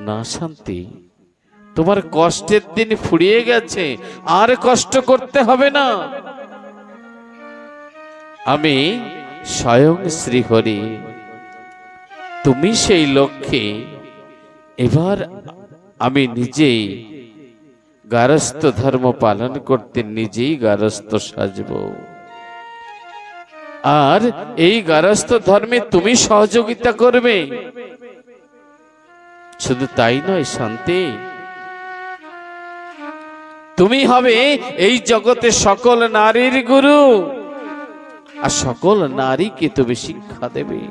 না শান্তি, তোমার কষ্টের দিন ফুরিয়ে গেছে, আর কষ্ট করতে হবে না। আমি স্বয়ং শ্রীহরি, তুমি সেই লক্ষ্যে। এবার আমি নিজেই গারস্থ ধর্ম পালন করতে নিজেই গারস্থ সাজব, আর এই গারস্থ ধর্মে তুমি সহযোগিতা করবে। শুধু তাই নয় শান্তি, তুমি হবে এই জগতে সকল নারীর গুরু, আর সকল নারীকে তুমি শিক্ষা দেবে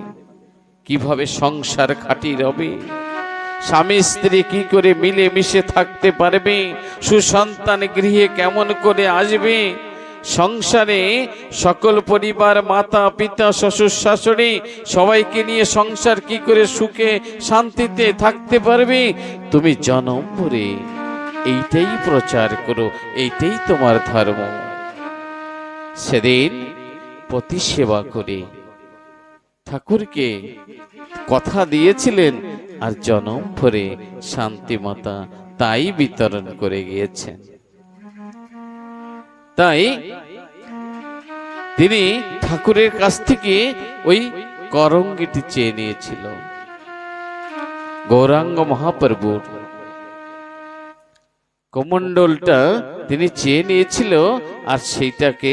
কিভাবে সংসার খাঁটি রবে, স্বামী স্ত্রী কি করে মিলে মিশে থাকতে পারবে, সুসন্তান গৃহে কেমন করে আসবে, সংসারে সকল পরিবার মাতা পিতা শ্বশুর শাশুড়ি সবাইকে নিয়ে সংসার কি করে সুখে শান্তিতে থাকতে পারবে। তুমি জনম ভরে এইটাই প্রচার করো, এইটাই তোমার ধর্ম। সেদিন পতি সেবা করে ঠাকুরকে কথা দিয়েছিলেন, আর জনম ভরে শান্তিমাতা তাই বিতরণ করে গিয়েছেন। তাই তিনি ঠাকুরের কাছ থেকে ওই করঙ্গিটি চেয়ে নিয়েছিল, গৌরাঙ্গ মহাপ্রভুর কমণ্ডলটা তিনি চেয়ে নিয়েছিল, আর সেইটাকে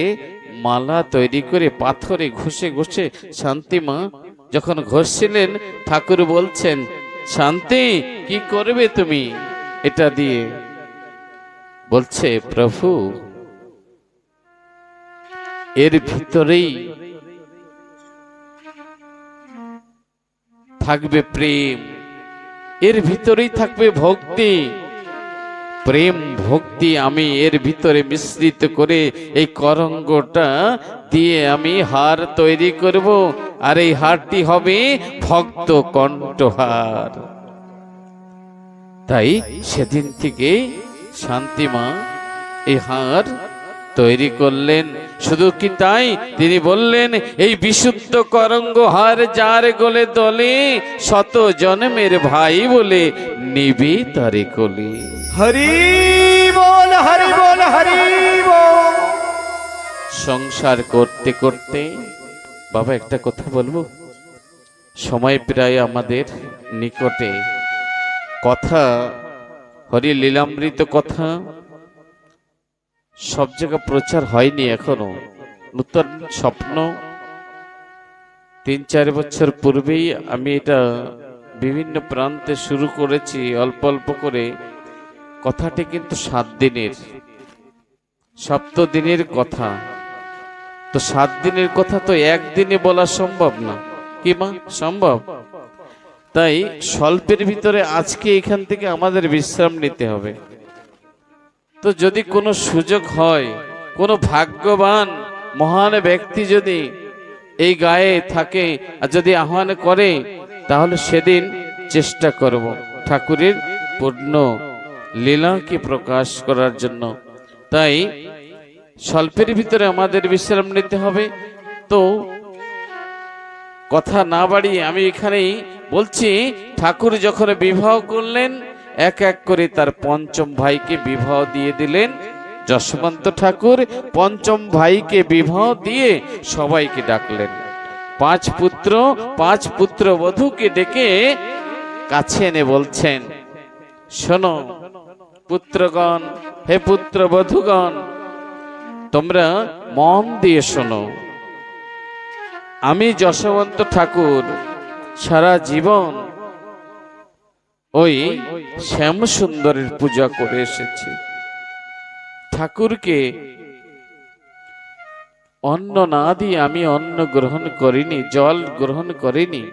মালা তৈরি করে পাথরে ঘষে ঘষে শান্তিমা যখন ঘষছিলেন, ঠাকুর বলছেন, শান্তি কি করবে তুমি এটা দিয়ে? বলছে, প্রভু এর ভিতরেই থাকবে প্রেম, এর ভিতরেই থাকবে ভক্তি, প্রেম ভক্তি আমি এর ভিতরে মিশ্রিত করে এই করঙ্গটা দিয়ে আমি হার তৈরি করব, আর এই হারটি হবে ভক্ত কণ্ঠহার। তাই সেদিন থেকে শান্তিমা এই হার তৈরি করলেন। শুধু কি তাই, তিনি বললেন, এই বিশুদ্ধ করঙ্গ হার যার গলে দলে, শত জন্মের ভাই বলে নিবি তারে কোলে। হরি বল হরি বল হরি বল। সংসার করতে করতে, বাবা একটা কথা বলবো, সময় প্রায় আমাদের নিকটে। কথা হরি লীলামৃত কথা সব জায়গায় প্রচার হয়নি এখনো। নূতন স্বপ্ন ৩-৪ বছর পূর্বেই আমি এটা বিভিন্ন প্রান্তে শুরু করেছি অল্প অল্প করে। কথাটি কিন্তু 7 দিনের, সপ্তদিনের কথা। তো 7 দিনের কথা তো একদিনে বলা সম্ভব না, কি মা সম্ভব? তাই স্বল্পের ভিতরে আজকে এখান থেকে আমাদের বিশ্রাম নিতে হবে। তো যদি কোনো সুযোগ হয়, কোনো ভাগ্যবান মহান ব্যক্তি যদি এই গায়ে থাকে আর যদি আহ্বান করে, তাহলে সেদিন চেষ্টা করব ঠাকুরের পূর্ণ লীলাকে প্রকাশ করার জন্য। তাই স্বল্পের ভিতরে আমাদের বিশ্রাম নিতে হবে। তো কথা না বাড়িয়ে আমি এখানেই বলছি, ঠাকুর যখন বিবাহ করলেন, এক এক করে তার ৫ম ভাইকে বিবাহ দিয়ে দিলেন। যশবন্ত ঠাকুর ৫ম ভাইকে বিবাহ দিয়ে সবাইকে ডাকলেন। 5 পুত্র 5 পুত্রবধূকে ডেকে কাছে এনে বলছেন, শোনো পুত্রগণ, হে পুত্রবধূগণ, তোমরা মন দিয়ে শোনো। আমি যশবন্ত ঠাকুর সারা জীবন ওই শ্যাম সুন্দরের পূজা করে এসেছি। ঠাকুরকে অন্ন না দিয়ে আমি অন্ন গ্রহণ করিনি, জল গ্রহণ করিনি।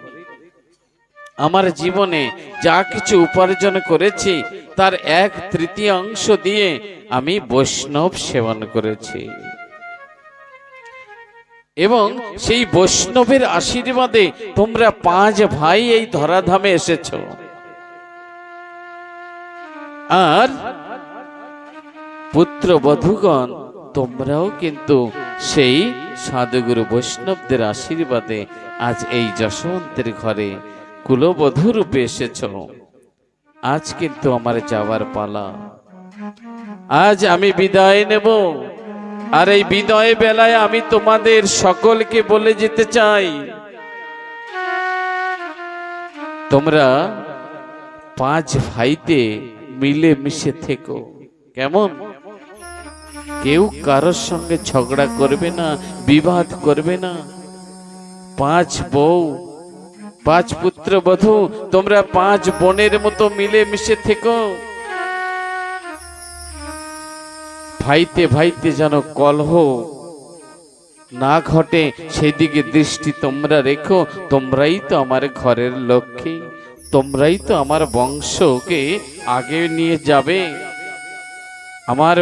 আমার জীবনে যা কিছু উপার্জন করেছি তার 1/3 দিয়ে আমি বৈষ্ণব সেবন করেছি, এবং সেই বৈষ্ণবের আশীর্বাদে তোমরা 5 ভাই এই ধরাধামে এসেছো। আর পুত্রবধূগণ, তোমরাও কিন্তু সেই সাধুগুরু বৈষ্ণবদের আশীর্বাদে আজ এই যশবন্তের ঘরে কুলবধূ রূপে এসেছ। আজ কিন্তু আমার যাওয়ার পালা। আজ আমি বিদায় নেব, আর এই বিদায় বেলায় আমি তোমাদের সকলকে বলে যেতে চাই, তোমরা 5 ভাইতে মিলে মিশে থেকো। কেমন? কেউ কারোর সঙ্গে ঝগড়া করবে না, বিবাদ করবে না। 5 বউ, 5 পুত্র বধূ, তোমরা 5 বোনের মতো মিলে মিশে থেকো। ভাইতে ভাইতে যেন কলহ না ঘটে, সেদিকে দৃষ্টি তোমরা রেখো। তোমরাই তো আমার ঘরের লক্ষ্মী, তোমরাই তো আমার বংশকে আগে নিয়ে যাবে। আমার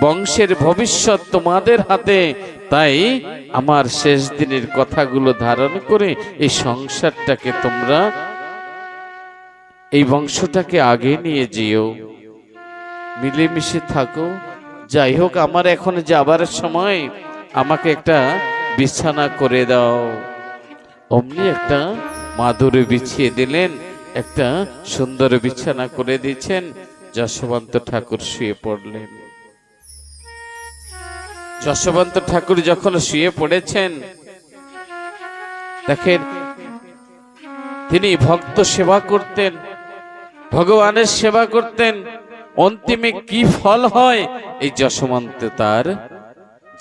বংশের ভবিষ্যৎ তোমাদের হাতে। তাই আমার শেষ দিনের কথাগুলো ধারণ করে এই সংসারটাকে তোমরা, এই বংশটাকে আগে নিয়ে যেও, মিলেমিশে থাকো। যাই হোক, আমার এখন যাবার সময়, আমাকে একটা বিছানা করে দাও। অমনি একটা মাদুরে বিছিয়ে দিলেন, একটা সুন্দর বিছানা করে দিয়েছেন। যশোবন্ত ঠাকুর শুয়ে পড়লেন। যশোবন্ত ঠাকুর যখন শুয়ে পড়েছেন, দেখেন তিনি ভক্ত সেবা করতেন, ভগবানের সেবা করতেন। অন্তিমে কি ফল হয়, এই যশোবন্ত তার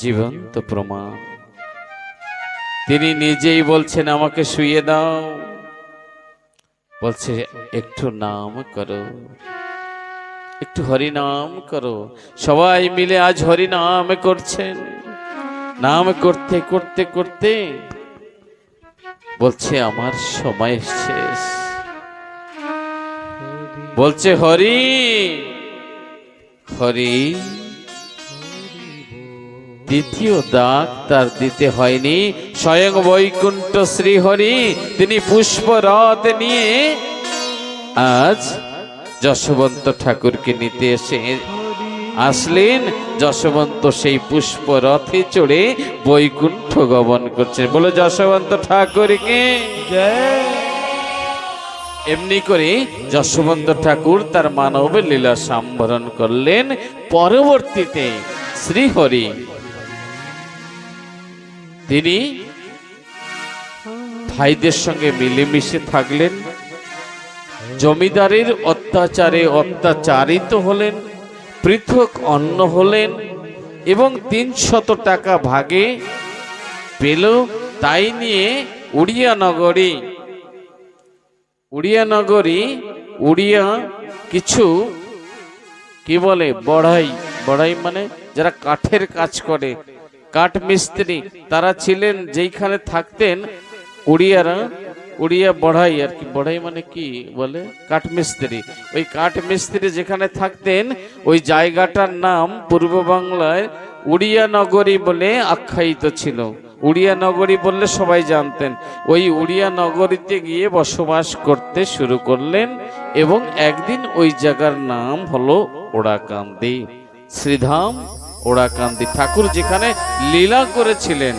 জীবন্ত প্রমাণ। তিনি নিজেই বলছেন, আমাকে শুইয়ে দাও। বলছে, একটু নাম করো, একটু হরি নাম করো। সবাই মিলে আজ হরি নাম করছেন। নাম করতে করতে করতে বলছে, আমার সময় শেষ। বলছে, হরি হরি। দ্বিতীয় দাগ তার দিতে হয়নি। স্বয়ং বৈকুণ্ঠ শ্রীহরি তিনি পুষ্পরথ নিয়ে আজ যশোবন্ত ঠাকুরকে নিতে আসলেন। যশোবন্ত সেই পুষ্পরথে চড়ে বৈকুণ্ঠ গমন করছেন। বলে যশোবন্ত ঠাকুরকে জয়। এমনি করে যশোবন্ত ঠাকুর তার মানব লীলা সম্বরণ করলেন। পরবর্তীতে শ্রীহরি তিনি ভাইদের সঙ্গে মিলেমিশে থাকলেন। জমিদারের অত্যাচারে অত্যাচারিত হলেন, পৃথক অন্ন হলেন এবং 300 টাকা ভাগে পেল। তাই নিয়ে উড়িয়া কিছু কি বলে, বড়াই মানে যারা কাঠের কাজ করে, কাঠ মিস্ত্রি, তারা ছিলেন। যেইখানে থাকতেন উড়িয়া বড়াই, আর কি বড়াই মানে কি বলে, কাঠ মিস্ত্রি। ওই কাঠ মিস্ত্রি যেখানে থাকতেন, ওই জায়গাটার নাম পূর্ব বাংলায় উড়িয়া নগরী বলে আখ্যায়িত ছিল। উড়িয়া নগরী বললে সবাই জানতেন। ওই উড়িয়া নগরীতে গিয়ে বসবাস করতে শুরু করলেন এবং একদিন ওই জায়গার নাম হলো ওড়াকান্দি। শ্রীধাম ওড়াকান্দি, ঠাকুর যেখানে লীলা করেছিলেন।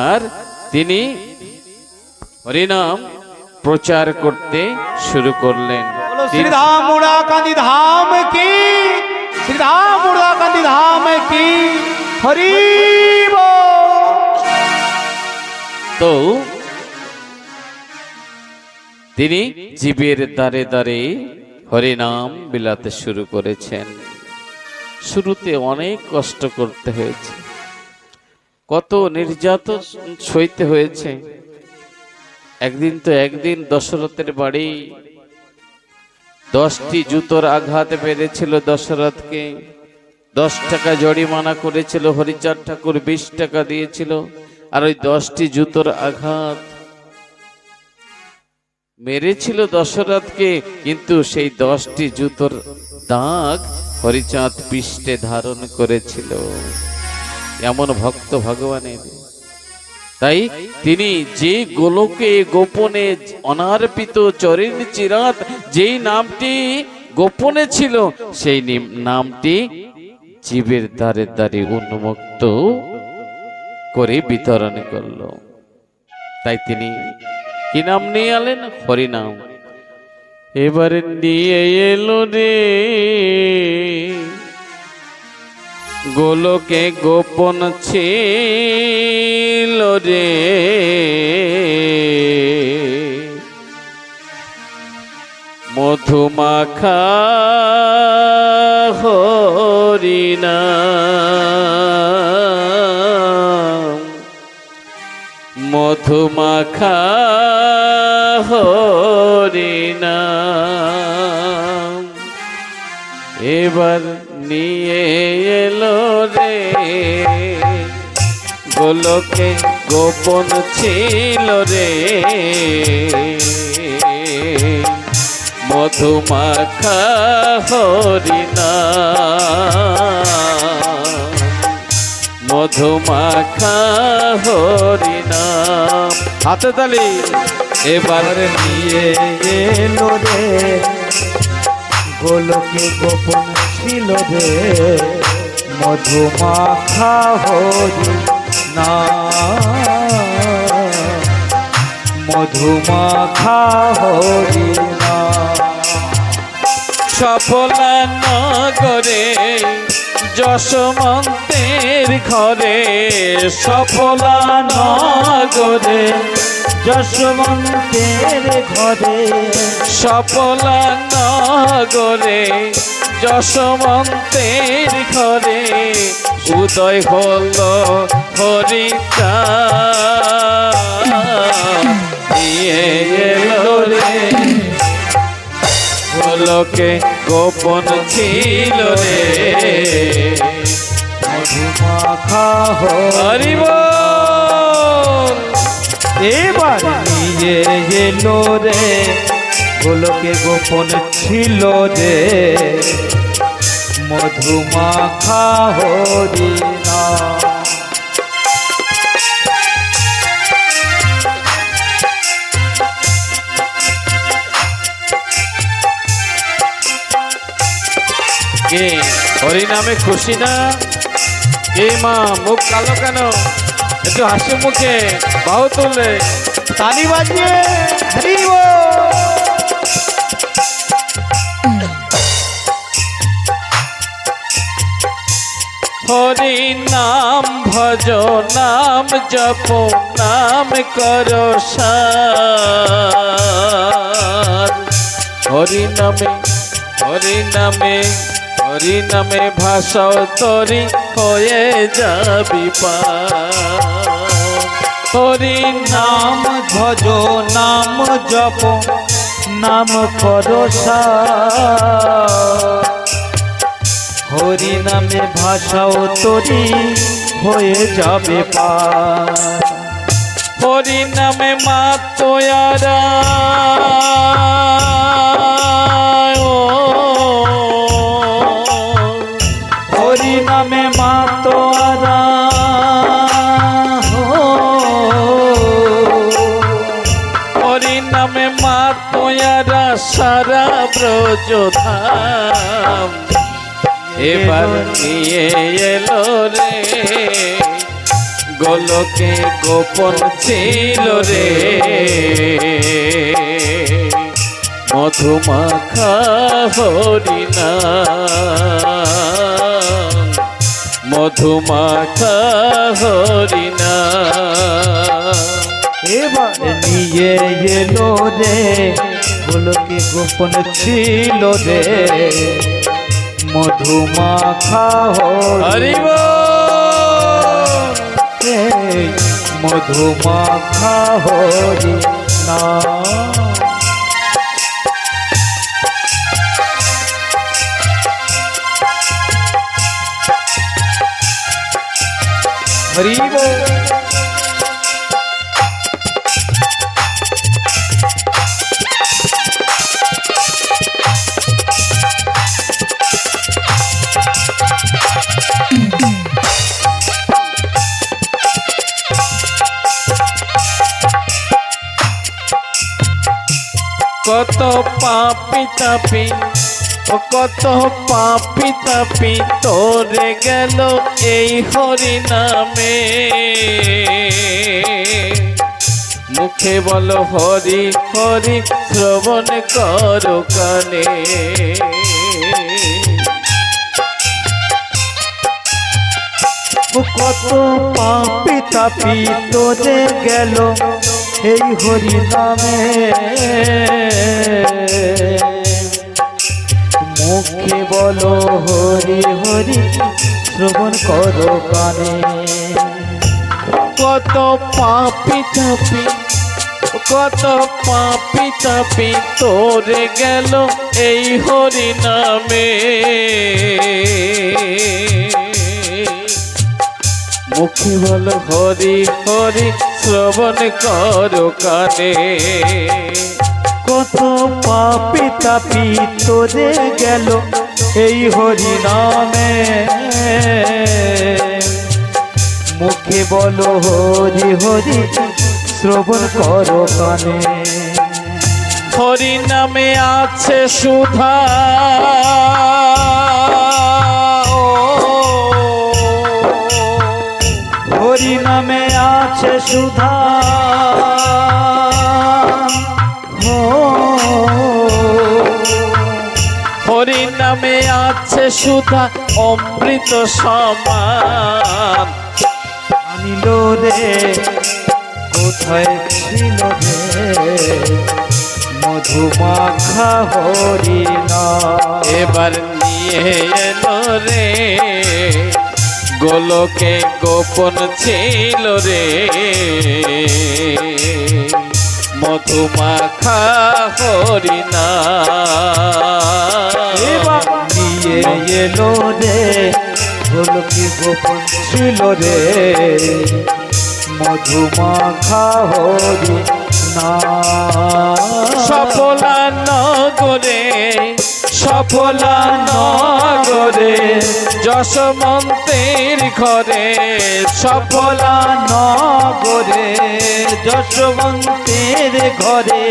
আর তিনি হরিনাম প্রচার করতে শুরু করলেন। শ্রীধাম ওড়াকান্দি ধাম কি, শ্রীধাম ওড়াকান্দি ধাম কি, হরি বল। তো তিনি জীবের দ্বারে দ্বারে হরিনাম বিলাতে শুরু করেছেন। শুরুতে অনেক কষ্ট করতে হয়েছে, কত নির্যাতন সইতে হয়েছে। একদিন দশরথের বাড়ি 10টি জুতোর আঘাত পেরেছিল দশরথকে। 10 টাকা জরিমানা করেছিল। হরিচাঁদ ঠাকুর 20 টাকা দিয়েছিল। আর ওই 10টি জুতোর আঘাত মেরেছিল দশরথকে, কিন্তু সেই 10টি জুতোর দাগ হরিচাঁদ পৃষ্ঠে ধারণ করেছিল। এমন ভক্ত ভগবানের। তাই তিনি যে গোলকে গোপনে অনার্পিত চরণ চিরাত, যেই নামটি গোপনে ছিল, সেই নামটি জীবের দ্বারে দ্বারে উন্মুক্ত করে বিতরণ করল। তাই তিনি কি নাম নিয়ে এলেন? হরিনাম। এবারে নিয়ে এলো রে গোলকে গোপন ছিল রে মধুমাখা হরিনাম মধুমাখা হরিনাম এবার নিয়ে এলো রে গোলকে গোপন ছিল রে মধুমাখা হরিনাম মধুমাখা হরিনাম হাতে তালি এবার নিয়ে এলো রে গোলকে গোপন ছিল রে মধুমাখা হরিনাম মধুমাখা হরিনাম সফলা নগরে যশমন্তের ঘরে সফলা নগরে যশবন্তের ঘরে সফলা নগরে যশমন্তের ঘরে উদয় হল হরিকা নিয়ে এলো রে গোলকে গোপন ছিল রে মধুমাখা হরি বল এবার নিয়ে এলো রে গোলকে গোপন ছিল রে মধুমাখা হরিনাম কে হরিনামে খুশি না কে মা মুখ কালো কেন একটু হাসি মুখে বাহু তুললে তালি বাজিয়ে হরি বল। হরি নাম ভজ নাম জপ নাম করো সার হরি নামে হরি নামে হরি নামে ভাষাও তরি হয়ে যাবি পার হরি নাম ভজ নাম জপ নাম করো হরি নামে ভাষাও তরি হয়ে যাবে পার হরি নামে মা তোয়ারা হরি নামে মা তোয়ারা হরি নামে মা তোয়ারা সারা ব্রজ ধাম এবার নিয়ে এলো রে গোলকে গোপন ছিল রে মধুমাখা হরিনাম মধুমাখা হরিনাম এবার নিয়ে এলো রে গোলকে গোপন ছিল রে মধুমাখা হরি বল মধুমাখা হরি নাম হরি বল। কত পাপি তাপি ও কত পাপি তাপি তোরে গেল এই হরি নামে মুখে বলো হরি হরি, শ্রবণ করো কানে। কত পাপি তাপি তোরে গেল এই হরি নামে, মুখে বলো হরি হরি, শ্রবণ করো কানে। কত পাপি তাপি, কত পাপি তাপি তোরে গেল এই হরি নামে, মুখে বলো হরি হরি, শ্রবণ করো কানে। কত পাপি তাপি তোরে গেল এই হরি নামে, মুখে বলো হরি হরি, শ্রবণ করো কানে। হরি নামে আছে সুধা, হরি নামে আছে সুধা, হরি নামে আছে সুধা, অমৃত সমান। আনিল রে কোথায় ছিল রে মধুমাখা হরি নাম, এবার নিয়ে এলো রে, গোলকে গোপন ছিল রে, মধুমাখা হরি নাম। এবার নিয়ে এলো রে, গোলকে গোপন ছিল রে মধুমাখা হরি নাম। সফলা নগরে, সফলা নগরে, যশবন্তের ঘরে, সফলা নগরে যশবন্তের ঘরে,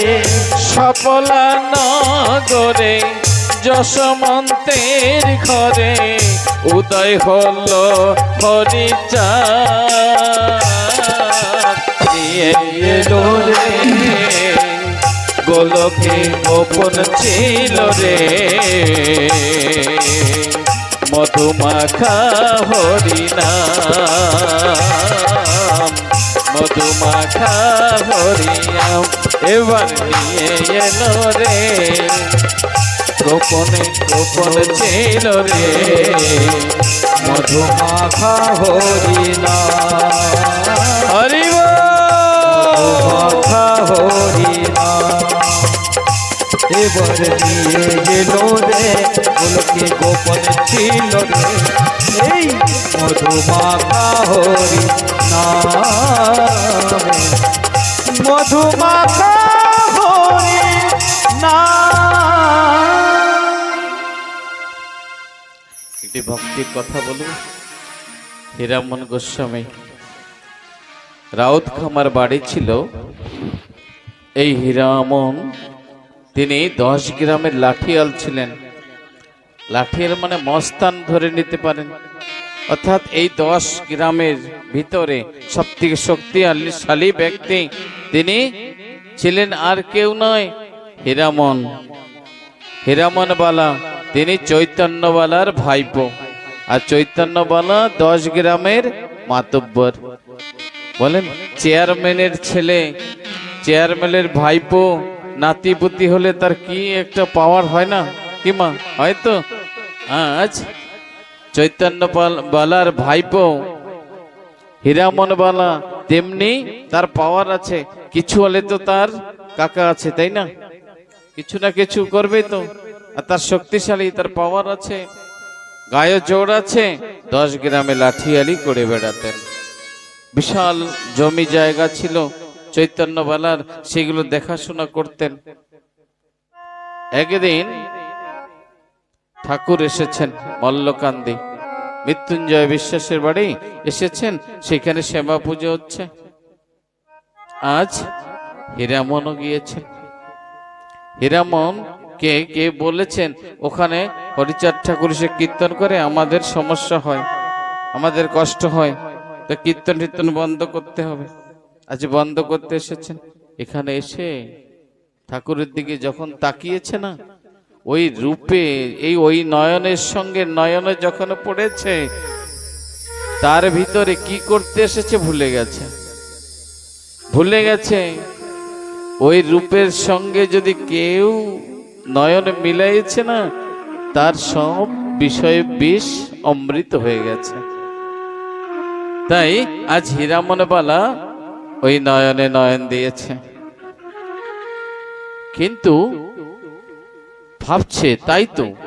সফলা নগরে, যশবন্তের ঘরে, উদয় হলো হরিচাঁদ। নিয়ে এলো রে, গোলকে গোপন ছিল রে, মধুমাখা হরি নাম, মধুমাখা হরি নাম। এবার নিয়ে এলো রে, গোপনে গোপন ছিল রে, মধুমাখা হরি নাম, হরি মধুমাখা হরি নাম। এবার নিয়ে এলো রে, গোলকে গোপন ছিল রে এই মধুমাখা হরি নাম, মধুমাখা হরি নাম। একটি ভক্তির কথা বলুন। হীরামন গোস্বামী রাউত খামার বাড়ি ছিল। এই হীরামন তিনি 10 গ্রামের লাঠিয়াল ছিলেন। লাঠিয়াল মানে মস্তান ধরে নিতে পারেন, অর্থাৎ এই 10 গ্রামের ভিতরে সবথেকে শক্তিশালী ব্যক্তি তিনি ছিলেন। আর কেউ নয়, হীরামন। হীরামনবালা তিনি চৈতন্যবালার ভাইপো, আর চৈতন্যবালা 10 গ্রামের মাতব্বর। বলেন, চেয়ারম্যানের ছেলে, চেয়ারম্যানের ভাইপো নাতিপুতি হলে তার কি একটা পাওয়ার হয় না কি মা? হয়তো আজ চৈতন্যবালার ভাইপো হীরামনবালা তেমনি তার পাওয়ার আছে। কিছু হলে তো তার কাকা আছে, তাই না? কিছু না কিছু করবে তো, আর তার শক্তিশালী, তার পাওয়ার আছে, গায়ে জোর আছে। 10 গ্রামে লাঠিয়ালি করে বেড়াতেন। বিশাল জমি জায়গা ছিল চৈতন্যবালার, সেগুলো দেখাশোনা করতেন। একদিন ঠাকুর এসেছেন মল্লকান্দি, মৃত্যুঞ্জয় বিশ্বাসের বাড়ি এসেছেন, সেখানে শ্যামা পুজো হচ্ছে। আজ হীরামনও গিয়েছেন। হীরামন কে কে বলেছেন ওখানে হরিচাঁদ ঠাকুর এসে কীর্তন করে, আমাদের সমস্যা হয়, আমাদের কষ্ট হয়, তো কীর্তন টীর্তন বন্ধ করতে হবে। আজ বন্ধ করতে এসেছেন। এখানে এসে ঠাকুরের দিকে যখন তাকিয়েছে না, ওই রূপে ওই নয়নের সঙ্গে নয়নে যখন পড়েছে, তার ভিতরে কি করতে এসেছে ভুলে গেছে। ওই রূপের সঙ্গে যদি কেউ নয়নে মিলাইছে না, তার সব বিষয়ে বিষ অমৃত হয়ে গেছে। তাই আজ হীরামনবালা ওই নয়নে নয়ন দিয়েছে, কিন্তু ভাবছে তাই তো